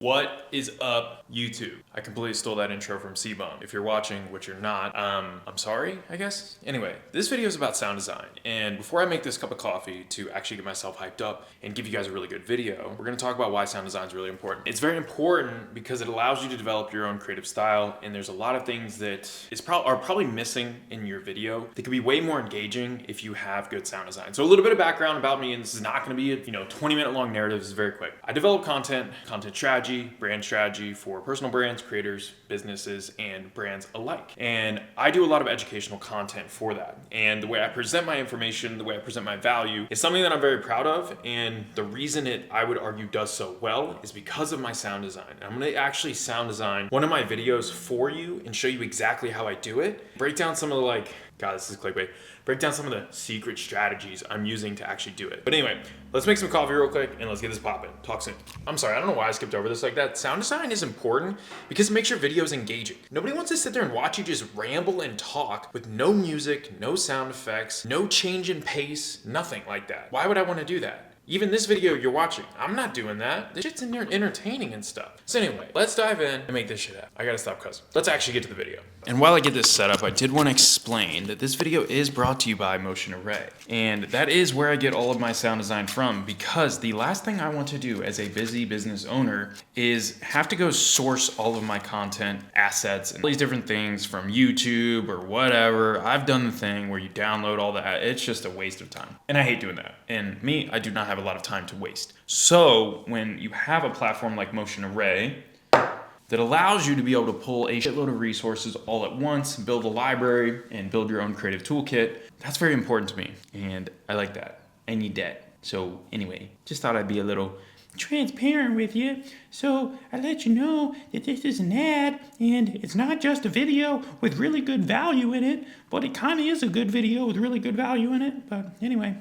What is up, YouTube? I completely stole that intro from C-Bum. If you're watching, which you're not, I'm sorry, I guess. Anyway, this video is about sound design. And before I make this cup of coffee to actually get myself hyped up and give you guys a really good video, we're gonna talk about why sound design is really important. It's very important because it allows you to develop your own creative style. And there's a lot of things that are probably missing in your video. They could be way more engaging if you have good sound design. So a little bit of background about me, and this is not gonna be a 20-minute long narrative. This is very quick. I develop content strategy, brand strategy for personal brands, creators, businesses, and brands alike. And I do a lot of educational content for that. And the way I present my information, the way I present my value is something that I'm very proud of. And the reason it, I would argue, does so well is because of my sound design. And I'm gonna actually sound design one of my videos for you and show you exactly how I do it. Break down some of the God, this is clickbait. Break down some of the secret strategies I'm using to actually do it. But anyway, let's make some coffee real quick and let's get this popping. Talk soon. I'm sorry, I don't know why I skipped over this like that. Sound design is important because it makes your videos engaging. Nobody wants to sit there and watch you just ramble and talk with no music, no sound effects, no change in pace, nothing like that. Why would I want to do that? Even this video you're watching, I'm not doing that. This shit's entertaining and stuff. So anyway, let's dive in and make this shit happen. I gotta stop cussing. Let's actually get to the video. And while I get this set up, I did want to explain that this video is brought to you by MotionArray. And that is where I get all of my sound design from, because the last thing I want to do as a busy business owner is have to go source all of my content, assets, and all these different things from YouTube or whatever. I've done the thing where you download all that. It's just a waste of time. And I hate doing that. And me, I do not have a lot of time to waste. So when you have a platform like MotionArray that allows you to be able to pull a shitload of resources all at once, build a library, and build your own creative toolkit, that's very important to me. And I like that. I need that. So anyway, just thought I'd be a little transparent with you. So I let you know that this is an ad, and it's not just a video with really good value in it, but it kind of is a good video with really good value in it. But anyway,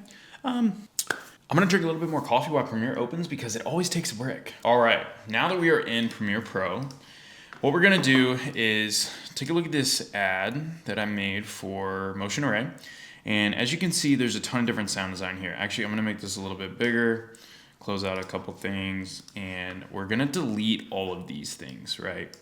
I'm gonna drink a little bit more coffee while Premiere opens because it always takes a break. All right, now that we are in Premiere Pro, what we're gonna do is take a look at this ad that I made for MotionArray. And as you can see, there's a ton of different sound design here. Actually, I'm gonna make this a little bit bigger, close out a couple things, and we're gonna delete all of these things, right?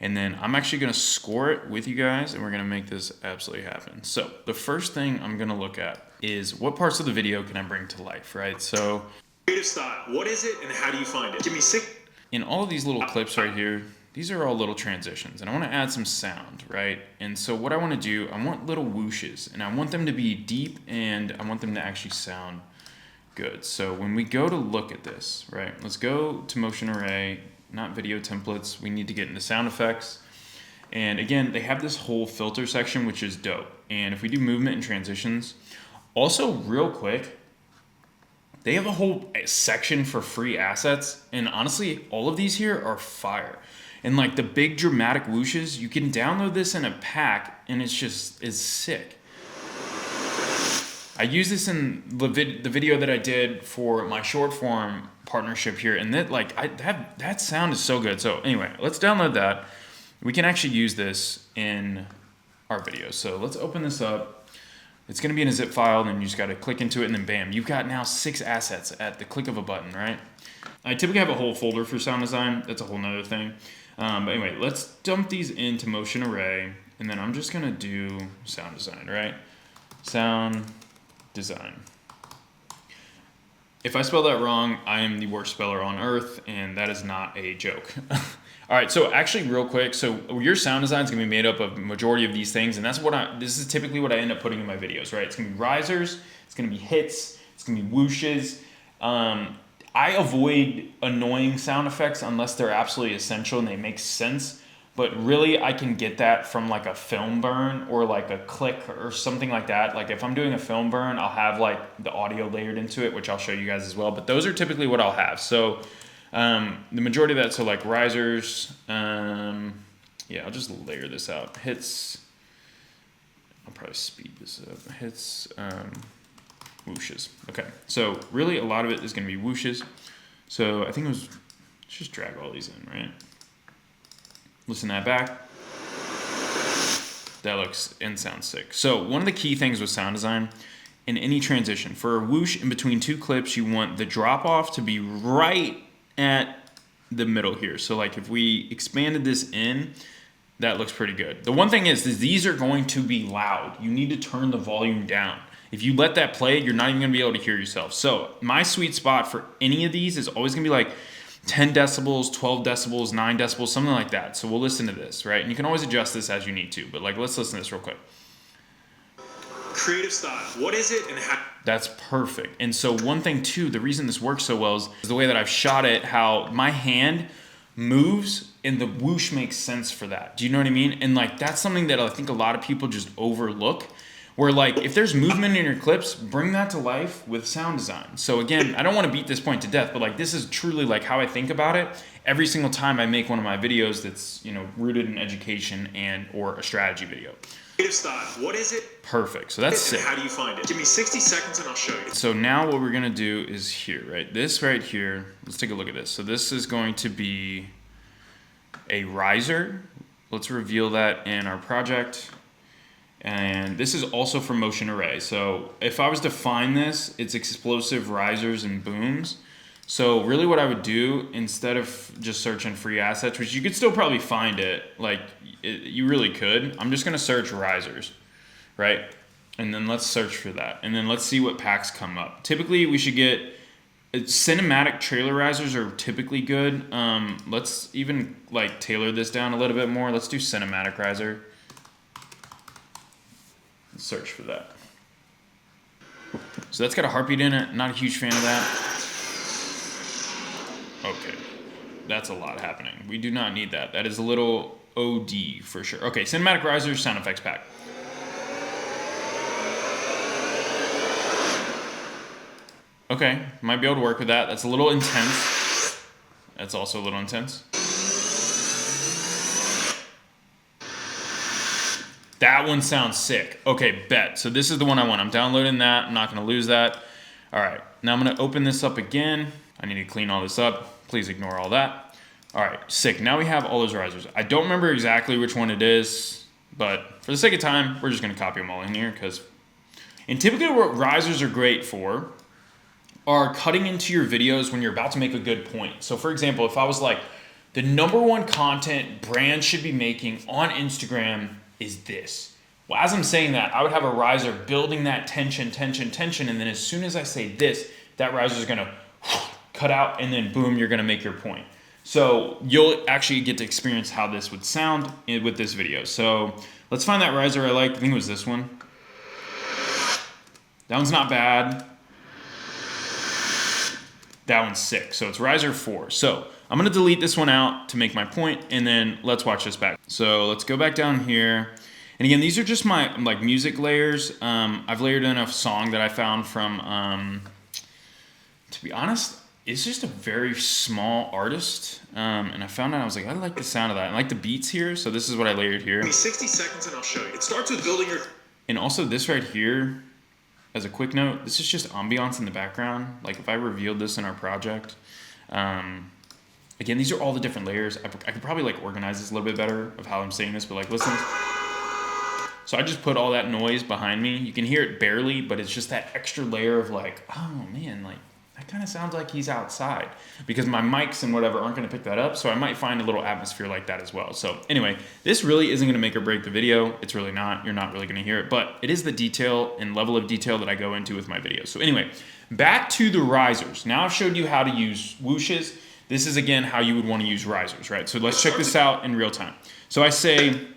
And then I'm actually gonna score it with you guys, and we're gonna make this absolutely happen. So the first thing I'm gonna look at is what parts of the video can I bring to life, right? So creative style, what is it and how do you find it? Give me sick. In all of these little clips right here, these are all little transitions, and I wanna add some sound, right? And so what I wanna do, I want little whooshes, and I want them to be deep, and I want them to actually sound good. So when we go to look at this, right? Let's go to MotionArray, not video templates. We need to get into sound effects. And again, they have this whole filter section, which is dope. And if we do movement and transitions, also real quick, they have a whole section for free assets. And honestly, all of these here are fire. And like the big dramatic whooshes, you can download this in a pack and it's sick. I use this in the video that I did for my short form partnership here, and that sound is so good. So anyway, let's download that. We can actually use this in our videos. So let's open this up. It's gonna be in a zip file, and you just gotta click into it, and then bam, you've got now 6 assets at the click of a button, right? I typically have a whole folder for sound design. That's a whole nother thing. But anyway, let's dump these into MotionArray, and then I'm just gonna do sound design, right? Sound design. If I spell that wrong, I am the worst speller on earth, and that is not a joke. All right, so actually real quick, so your sound design is gonna be made up of majority of these things, and this is typically what I end up putting in my videos, right? It's gonna be risers, it's gonna be hits, it's gonna be whooshes. I avoid annoying sound effects unless they're absolutely essential and they make sense. But really, I can get that from like a film burn or like a click or something like that. Like if I'm doing a film burn, I'll have like the audio layered into it, which I'll show you guys as well. But those are typically what I'll have. So the majority of that, so like risers, yeah, I'll just layer this out. Hits, I'll probably speed this up. Hits, whooshes. Okay, so really a lot of it is gonna be whooshes. So I think let's just drag all these in, right? Listen that back. That looks and sounds sick. So one of the key things with sound design in any transition, for a whoosh in between 2 clips, you want the drop off to be right at the middle here. So like if we expanded this in, that looks pretty good. The one thing is these are going to be loud. You need to turn the volume down. If you let that play, you're not even gonna be able to hear yourself. So my sweet spot for any of these is always gonna be like 10 decibels, 12 decibels, 9 decibels, something like that. So we'll listen to this, right? And you can always adjust this as you need to, but like, let's listen to this real quick. Creative style, what is it and how? That's perfect. And so one thing too, the reason this works so well is the way that I've shot it, how my hand moves and the whoosh makes sense for that. Do you know what I mean? And like, that's something that I think a lot of people just overlook. Where like, if there's movement in your clips, bring that to life with sound design. So again, I don't want to beat this point to death, but like, this is truly like how I think about it every single time I make one of my videos that's, you know, rooted in education and or a strategy video. Creative style, what is it? Perfect, so that's sick. How do you find it? Give me 60 seconds and I'll show you. So now what we're gonna do is here, right? This right here, let's take a look at this. So this is going to be a riser. Let's reveal that in our project. And this is also from MotionArray. So if I was to find this, it's explosive risers and booms. So really what I would do, instead of just searching free assets, which you could still probably find it, like you really could, I'm just gonna search risers, right? And then let's search for that. And then let's see what packs come up. Typically we should get, cinematic trailer risers are typically good. Let's even like tailor this down a little bit more. Let's do cinematic riser. Search for that. So that's got a heartbeat in it. Not a huge fan of that. Okay, that's a lot happening. We do not need that. That is a little OD for sure. Okay, cinematic riser, sound effects pack. Okay, might be able to work with that. That's a little intense. That's also a little intense. That one sounds sick. Okay, bet. So this is the one I want. I'm downloading that. I'm not gonna lose that. All right, now I'm gonna open this up again. I need to clean all this up. Please ignore all that. All right, sick. Now we have all those risers. I don't remember exactly which one it is, but for the sake of time, we're just gonna copy them all in here and typically what risers are great for are cutting into your videos when you're about to make a good point. So for example, if I was like, the #1 content brands should be making on Instagram is this. Well, as I'm saying that, I would have a riser building that tension, and then as soon as I say this, that riser is gonna cut out, and then boom, you're gonna make your point. So you'll actually get to experience how this would sound with this video. So let's find that riser I like. I think it was this one. That one's not bad. That one's sick. So it's riser 4. So I'm gonna delete this one out to make my point, and then let's watch this back. So let's go back down here. And again, these are just my like music layers. I've layered in a song that I found from, to be honest, it's just a very small artist. And I found out, I was like, I like the sound of that. I like the beats here. So this is what I layered here. Give me 60 seconds and I'll show you. It starts with building your... And also this right here, as a quick note, this is just ambiance in the background. Like if I revealed this in our project, again, these are all the different layers. I could probably like organize this a little bit better of how I'm saying this, but like listen. So I just put all that noise behind me. You can hear it barely, but it's just that extra layer of like, oh man, like that kind of sounds like he's outside, because my mics and whatever aren't gonna pick that up. So I might find a little atmosphere like that as well. So anyway, this really isn't gonna make or break the video. It's really not. You're not really gonna hear it, but it is the detail and level of detail that I go into with my videos. So anyway, back to the risers. Now I've showed you how to use whooshes. This is again how you would want to use risers, right? So let's check this out in real time. So I say,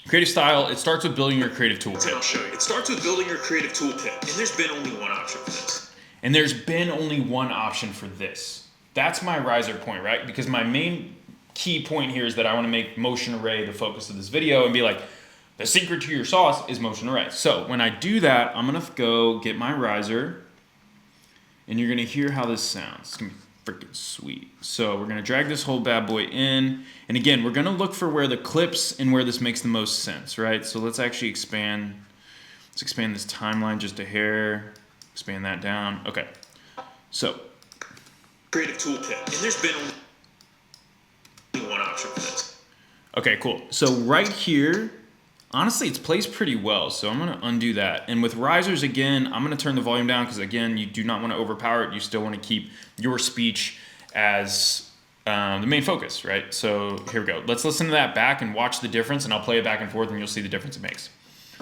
creative style, it starts with building your creative toolkit. I'll show you. It starts with building your creative toolkit. And there's been only one option for this. And there's been only one option for this. That's my riser point, right? Because my main key point here is that I want to make MotionArray the focus of this video and be like, the secret to your sauce is MotionArray. So when I do that, I'm going to go get my riser, and you're going to hear how this sounds. It's going to be freaking sweet. So we're gonna drag this whole bad boy in, and again, we're gonna look for where the clips and where this makes the most sense, right? So let's actually expand. Let's expand this timeline just a hair. Expand that down. Okay. So creative toolkit, and there's been only one option for this. Okay, cool. So right here, honestly, it's placed pretty well. So I'm gonna undo that. And with risers, again, I'm gonna turn the volume down because again, you do not want to overpower it. You still want to keep your speech as the main focus, right? So here we go. Let's listen to that back and watch the difference, and I'll play it back and forth, and you'll see the difference it makes.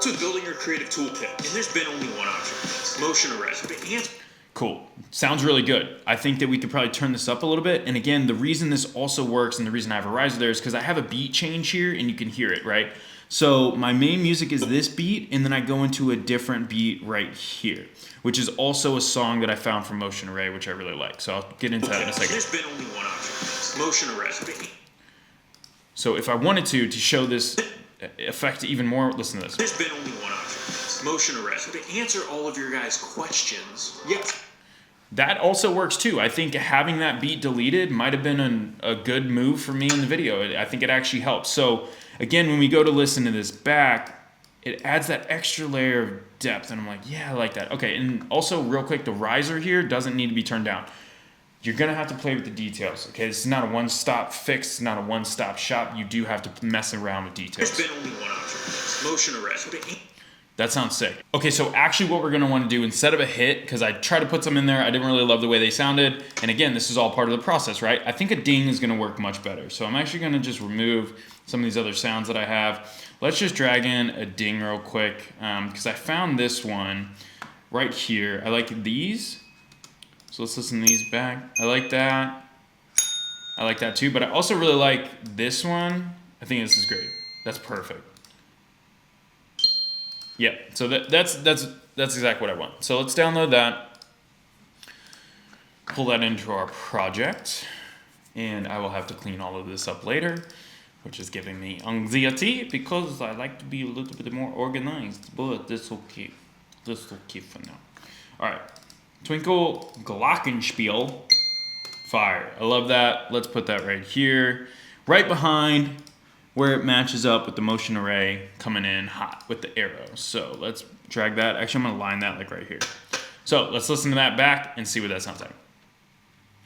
To building your creative toolkit, and there's been only one option for this: MotionArray. Cool. Sounds really good. I think that we could probably turn this up a little bit. And again, the reason this also works and the reason I have a riser there is because I have a beat change here and you can hear it, right? So my main music is this beat, and then I go into a different beat right here, which is also a song that I found from MotionArray, which I really like. So I'll get into that in a second. There's been only one option for this: MotionArray. So if I wanted to show this effect even more, listen to this. There's been only one option for this: MotionArray. To answer all of your guys' questions. Yep. That also works too. I think having that beat deleted might have been a good move for me in the video. I think it actually helps. So again, when we go to listen to this back, it adds that extra layer of depth. And I'm like, yeah, I like that. Okay, and also real quick, the riser here doesn't need to be turned down. You're gonna have to play with the details, okay? This is not a one-stop fix, it's not a one-stop shop. You do have to mess around with details. There's been only one option for this: MotionArray. That sounds sick. Okay, so actually what we're gonna wanna do, instead of a hit, because I tried to put some in there, I didn't really love the way they sounded, and again, this is all part of the process, right? I think a ding is gonna work much better. So I'm actually gonna just remove some of these other sounds that I have. Let's just drag in a ding real quick, because I found this one right here. I like these. So let's listen to these back. I like that. I like that too, but I also really like this one. I think this is great. That's perfect. Yeah, so that's exactly what I want. So let's download that, pull that into our project, and I will have to clean all of this up later, which is giving me anxiety because I like to be a little bit more organized, but this will keep for now. All right, Twinkle Glockenspiel, fire. I love that. Let's put that right here, right behind where it matches up with the MotionArray coming in hot with the arrow. So let's drag that. Actually, I'm gonna line that like right here. So let's listen to that back and see what that sounds like.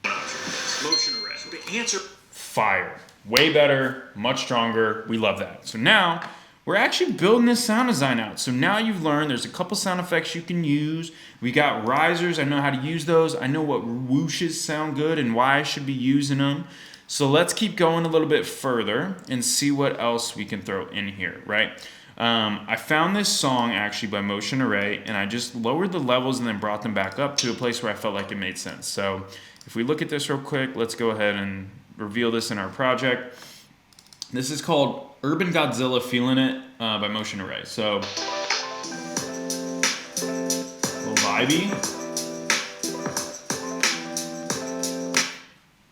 MotionArray. The answer. Fire. Way better, much stronger. We love that. So now we're actually building this sound design out. So now you've learned there's a couple sound effects you can use. We got risers. I know how to use those. I know what whooshes sound good and why I should be using them. So let's keep going a little bit further and see what else we can throw in here, right? I found this song actually by MotionArray, and I just lowered the levels and then brought them back up to a place where I felt like it made sense. So if we look at this real quick, let's go ahead and reveal this in our project. This is called Urban Godzilla Feeling It by MotionArray. So, a little vibey.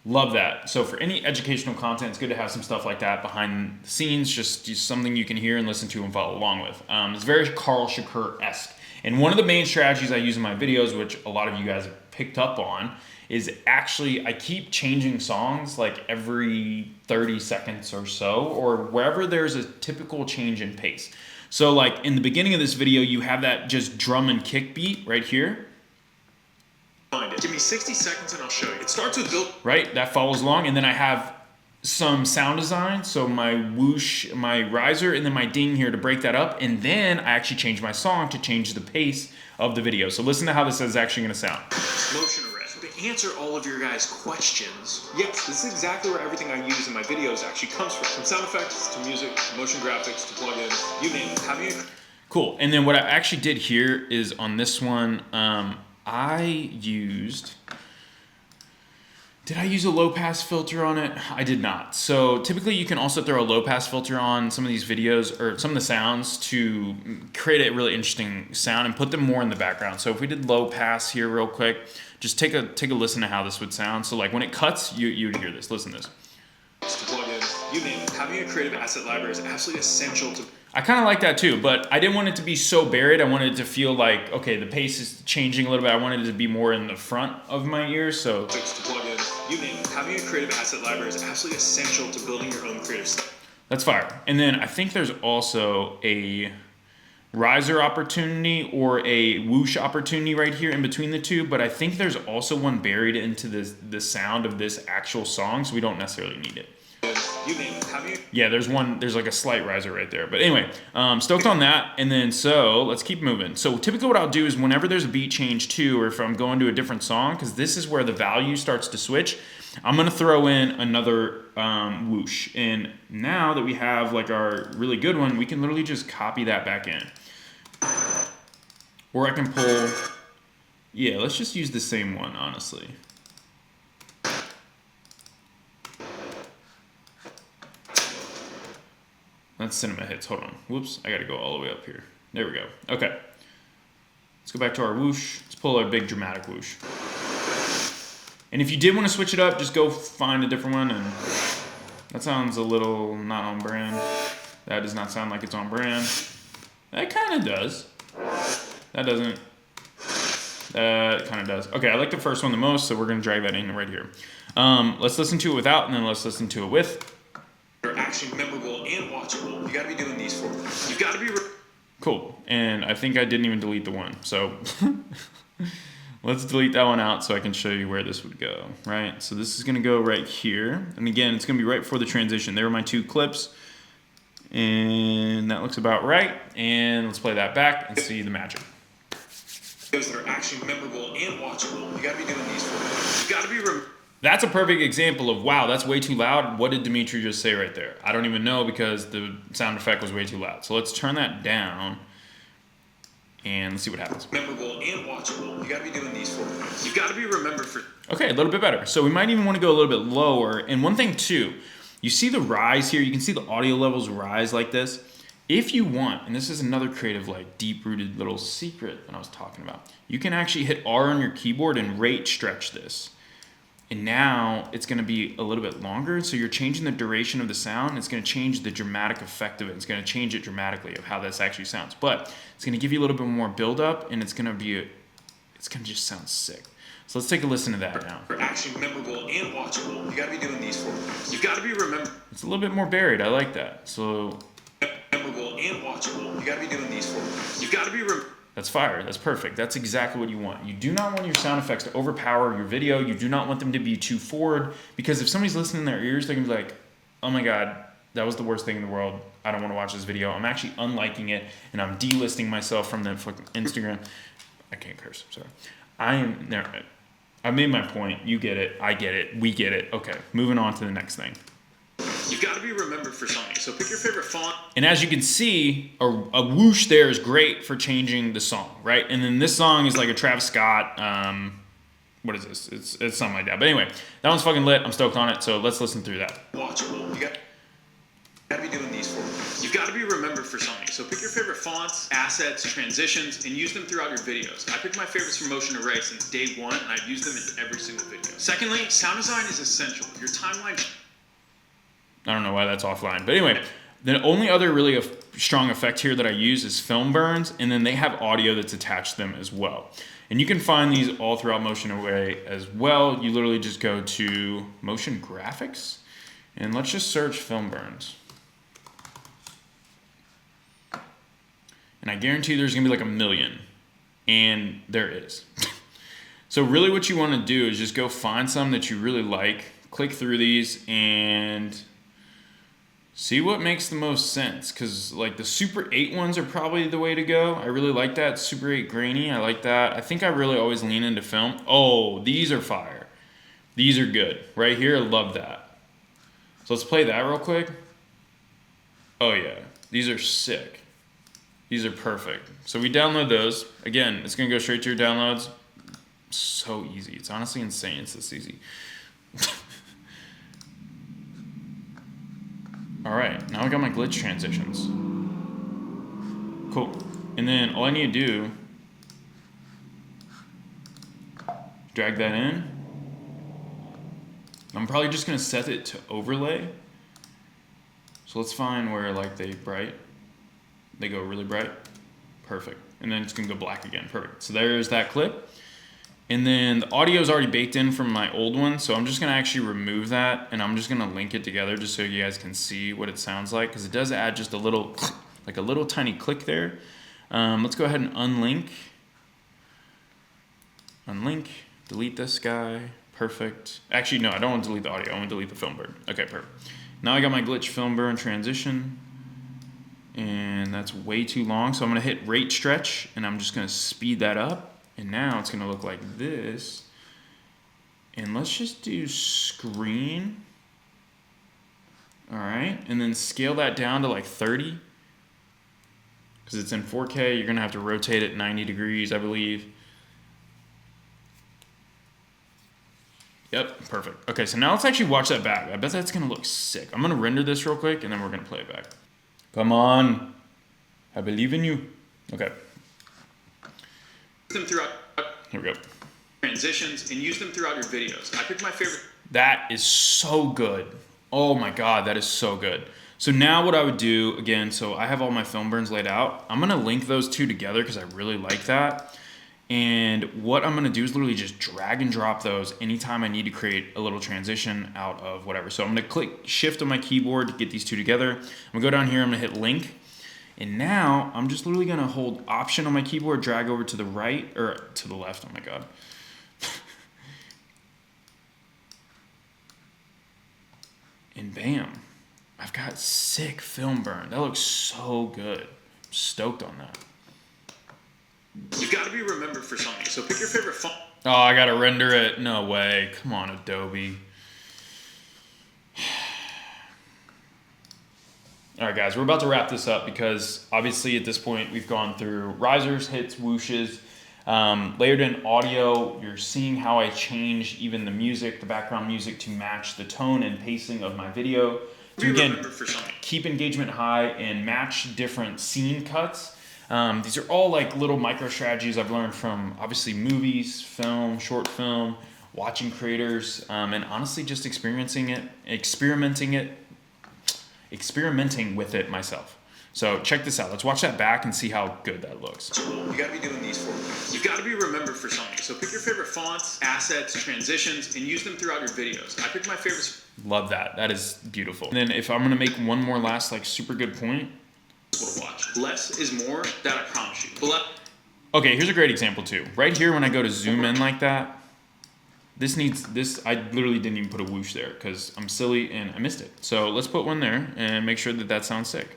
Love that. So for any educational content, it's good to have some stuff like that behind the scenes, just something you can hear and listen to and follow along with. It's very Carl Shakur-esque. And one of the main strategies I use in my videos, which a lot of you guys have picked up on, is actually I keep changing songs like every 30 seconds or so, or wherever there's a typical change in pace. So like in the beginning of this video, you have that just drum and kick beat right here. Give me 60 seconds and I'll show you. It starts with build. Right, that follows along, and then I have some sound design, so my whoosh, my riser, and then my ding here to break that up, and then I actually change my song to change the pace of the video. So listen to how this is actually gonna sound. MotionArray. To answer all of your guys' questions. Yes, this is exactly where everything I use in my videos actually comes from sound effects to music, to motion graphics, to plugins, you name it. Cool, and then what I actually did here is on this one, I used, did I use a low pass filter on it? I did not. So typically you can also throw a low pass filter on some of these videos or some of the sounds to create a really interesting sound and put them more in the background. So if we did low pass here real quick, just take a listen to how this would sound. So like when it cuts, you would hear this. Listen to this. To plugins, you name it. Having a creative asset library is absolutely essential to. I kind of like that too, but I didn't want it to be so buried. I wanted it to feel like, okay, the pace is changing a little bit. I wanted it to be more in the front of my ears, so. To plugins, you name it. Having a creative asset library is absolutely essential to building your own creative style. That's fire. And then I think there's also a riser opportunity or a whoosh opportunity right here in between the two, but I think there's also one buried into the sound of this actual song, so we don't necessarily need it. You name it. Yeah, there's like a slight riser right there. But anyway, stoked on that. And then so let's keep moving. So typically what I'll do is whenever there's a beat change too, or if I'm going to a different song, because this is where the value starts to switch, I'm gonna throw in another whoosh. And now that we have like our really good one, we can literally just copy that back in. Or I can pull, yeah, let's just use the same one, honestly. That's cinema hits, hold on. Whoops, I gotta go all the way up here. There we go, okay. Let's go back to our whoosh. Let's pull our big dramatic whoosh. And if you did want to switch it up, just go find a different one. And that sounds a little not on brand. That does not sound like it's on brand. That kind of does. That doesn't. That kind of does. Okay, I like the first one the most, so we're going to drag that in right here. Let's listen to it without, and then let's listen to it with. They're actually memorable and watchable. You got to be doing these for them. You got to be. Cool. And I think I didn't even delete the one. So let's delete that one out so I can show you where this would go, right? So this is going to go right here. And again, it's going to be right before the transition. There are my two clips. And that looks about right. And let's play that back and see the magic. Those that are actually memorable and watchable. You got to be doing these for them. You got to be. That's a perfect example of, wow, that's way too loud. What did Dimitri just say right there? I don't even know because the sound effect was way too loud. So let's turn that down and let's see what happens. Memorable and watchable. You got to be doing these for them. You got to be remembered for. Okay, a little bit better. So we might even want to go a little bit lower. And one thing too, you see the rise here. You can see the audio levels rise like this. If you want, and this is another creative, like deep-rooted little secret that I was talking about, you can actually hit R on your keyboard and rate stretch this. And now it's going to be a little bit longer. So you're changing the duration of the sound. It's going to change the dramatic effect of it. It's going to change it dramatically of how this actually sounds. But it's going to give you a little bit more build up, and it's going to just sound sick. So let's take a listen to that now. They're actually memorable and watchable. You got to be doing these for them. You got to be remembered. It's a little bit more buried. I like that. So memorable and watchable. You got to be doing these for them. You got to be that's fire. That's perfect. That's exactly what you want. You do not want your sound effects to overpower your video. You do not want them to be too forward, because if somebody's listening in their ears, they're going to be like, oh my God, that was the worst thing in the world. I don't want to watch this video. I'm actually unliking it, and I'm delisting myself from the fucking Instagram. I can't curse. I'm sorry. I made my point. You get it. I get it. We get it. Okay, moving on to the next thing. You've got to be remembered for something. So pick your favorite font. And as you can see, a whoosh there is great for changing the song, right? And then this song is like a Travis Scott, what is this? It's something like that. But anyway, that one's fucking lit. I'm stoked on it. So let's listen through that. Watchable. You got to be doing these for them. You've got to be remembered for something. So pick your favorite fonts, assets, transitions, and use them throughout your videos. I picked my favorites from MotionArray since day one, and I've used them in every single video. Secondly, sound design is essential. Your timeline. I don't know why that's offline. But anyway, the only other really strong effect here that I use is film burns, and then they have audio that's attached to them as well. And you can find these all throughout MotionArray as well. You literally just go to Motion Graphics, and let's just search film burns. And I guarantee there's gonna be like 1 million, and there is. So really what you wanna do is just go find some that you really like, click through these, and see what makes the most sense, because like the Super 8 ones are probably the way to go. I really like that. Super 8 grainy, I like that. I think I really always lean into film. Oh, these are fire. These are good. Right here, I love that. So let's play that real quick. Oh yeah, these are sick. These are perfect. So we download those. Again, it's gonna go straight to your downloads. So easy. It's honestly insane it's this easy. All right, now I got my glitch transitions. Cool. And then all I need to do, drag that in. I'm probably just gonna set it to overlay. So let's find where like they go really bright. Perfect. And then it's gonna go black again. Perfect. So there's that clip. And then the audio is already baked in from my old one, so I'm just gonna actually remove that, and I'm just gonna link it together just so you guys can see what it sounds like, because it does add just a little, like a little tiny click there. Let's go ahead and unlink, delete this guy, perfect. Actually, no, I don't want to delete the audio, I want to delete the film burn. Okay, perfect. Now I got my glitch film burn transition, and that's way too long, so I'm gonna hit rate stretch, and I'm just gonna speed that up. And now it's gonna look like this. And let's just do screen. All right, and then scale that down to like 30. Because it's in 4K, you're gonna have to rotate it 90 degrees, I believe. Yep, perfect. Okay, so now let's actually watch that back. I bet that's gonna look sick. I'm gonna render this real quick and then we're gonna play it back. Come on, I believe in you. Okay. Them throughout. Here we go. Transitions and use them throughout your videos. I picked my favorite. That is so good. Oh my God, that is so good. So now what I would do, again, so I have all my film burns laid out. I'm gonna link those two together because I really like that. And what I'm gonna do is literally just drag and drop those anytime I need to create a little transition out of whatever. So I'm gonna click shift on my keyboard to get these two together. I'm gonna go down here, I'm gonna hit link. And now I'm just literally gonna hold option on my keyboard, drag over to the right, or to the left, oh my God. And bam, I've got sick film burn. That looks so good. I'm stoked on that. You've got to be remembered for something. So pick your favorite font. Oh, I gotta render it. No way. Come on, Adobe. All right, guys, we're about to wrap this up because obviously at this point we've gone through risers, hits, whooshes, layered in audio. You're seeing how I change even the music, the background music to match the tone and pacing of my video. To again, keep engagement high and match different scene cuts. These are all like little micro strategies I've learned from obviously movies, film, short film, watching creators, and honestly just experimenting with it myself. So check this out. Let's watch that back and see how good that looks. You gotta be doing these for. You've got to be remembered for something. So pick your favorite fonts, assets, transitions, and use them throughout your videos. I picked my favorites. Love that. That is beautiful. And then if I'm gonna make one more last like super good point. To watch. Less is more. That I promise you. Okay, here's a great example too. Right here when I go to zoom in like that, this needs this. I literally didn't even put a whoosh there because I'm silly and I missed it. So let's put one there and make sure that that sounds sick.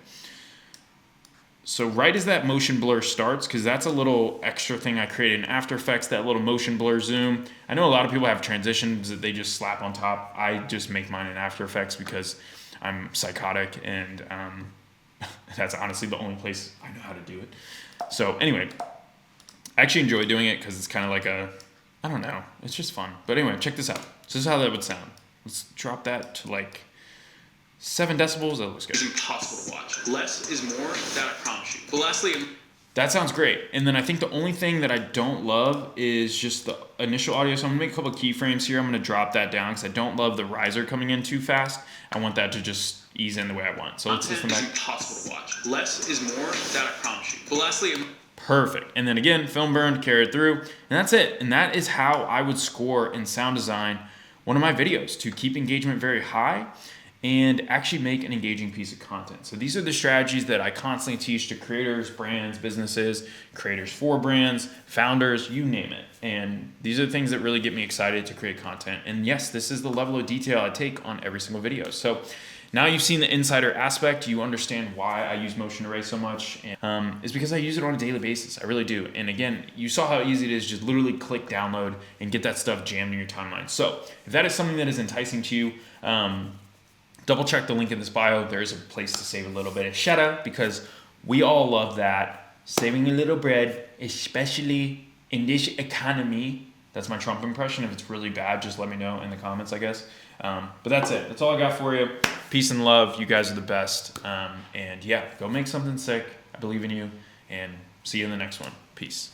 So right as that motion blur starts, because that's a little extra thing I created in After Effects, that little motion blur zoom. I know a lot of people have transitions that they just slap on top. I just make mine in After Effects because I'm psychotic and that's honestly the only place I know how to do it. So anyway, I actually enjoy doing it because it's kind of like I don't know, it's just fun. But anyway, check this out. So this is how that would sound. Let's drop that to like 7 decibels, that looks good. It's impossible to watch. Less is more, that I promise you. But lastly, that sounds great. And then I think the only thing that I don't love is just the initial audio. So I'm gonna make a couple keyframes here. I'm gonna drop that down because I don't love the riser coming in too fast. I want that to just ease in the way I want. So let's listen back. It's impossible to watch. Less is more, that I promise you. But lastly, perfect. And then again, film burned, carry it through. And that's it. And that is how I would score in sound design one of my videos to keep engagement very high and actually make an engaging piece of content. So these are the strategies that I constantly teach to creators, brands, businesses, creators for brands, founders, you name it. And these are the things that really get me excited to create content. And yes, this is the level of detail I take on every single video. So now you've seen the insider aspect, you understand why I use MotionArray so much. And, it's because I use it on a daily basis. I really do. And again, you saw how easy it is, just literally click download and get that stuff jammed in your timeline. So if that is something that is enticing to you, double check the link in this bio. There's a place to save a little bit of cheddar because we all love that. Saving a little bread, especially in this economy. That's my Trump impression. If it's really bad, just let me know in the comments, I guess. But that's it. That's all I got for you. Peace and love. You guys are the best. And yeah, go make something sick. I believe in you. And see you in the next one. Peace.